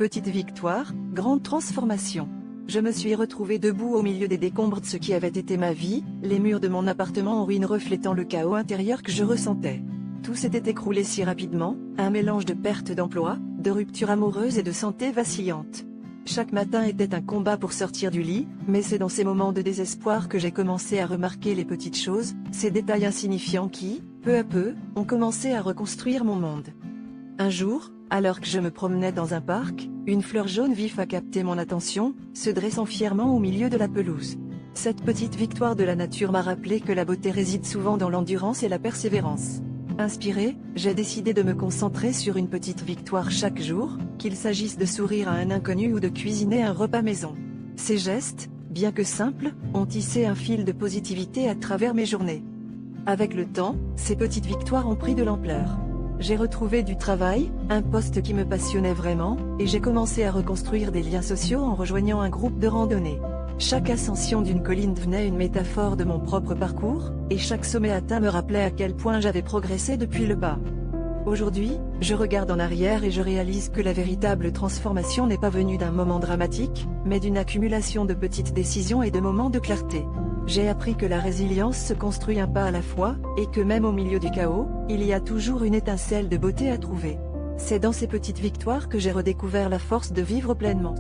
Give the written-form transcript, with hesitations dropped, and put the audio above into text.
Petite victoire, grande transformation. Je me suis retrouvée debout au milieu des décombres de ce qui avait été ma vie, les murs de mon appartement en ruine reflétant le chaos intérieur que je ressentais. Tout s'était écroulé si rapidement, un mélange de perte d'emploi, de rupture amoureuse et de santé vacillante. Chaque matin était un combat pour sortir du lit, mais c'est dans ces moments de désespoir que j'ai commencé à remarquer les petites choses, ces détails insignifiants qui, peu à peu, ont commencé à reconstruire mon monde. Un jour, alors que je me promenais dans un parc, une fleur jaune vif a capté mon attention, se dressant fièrement au milieu de la pelouse. Cette petite victoire de la nature m'a rappelé que la beauté réside souvent dans l'endurance et la persévérance. Inspiré, j'ai décidé de me concentrer sur une petite victoire chaque jour, qu'il s'agisse de sourire à un inconnu ou de cuisiner un repas maison. Ces gestes, bien que simples, ont tissé un fil de positivité à travers mes journées. Avec le temps, ces petites victoires ont pris de l'ampleur. J'ai retrouvé du travail, un poste qui me passionnait vraiment, et j'ai commencé à reconstruire des liens sociaux en rejoignant un groupe de randonnée. Chaque ascension d'une colline devenait une métaphore de mon propre parcours, et chaque sommet atteint me rappelait à quel point j'avais progressé depuis le bas. Aujourd'hui, je regarde en arrière et je réalise que la véritable transformation n'est pas venue d'un moment dramatique, mais d'une accumulation de petites décisions et de moments de clarté. J'ai appris que la résilience se construit un pas à la fois, et que même au milieu du chaos, il y a toujours une étincelle de beauté à trouver. C'est dans ces petites victoires que j'ai redécouvert la force de vivre pleinement.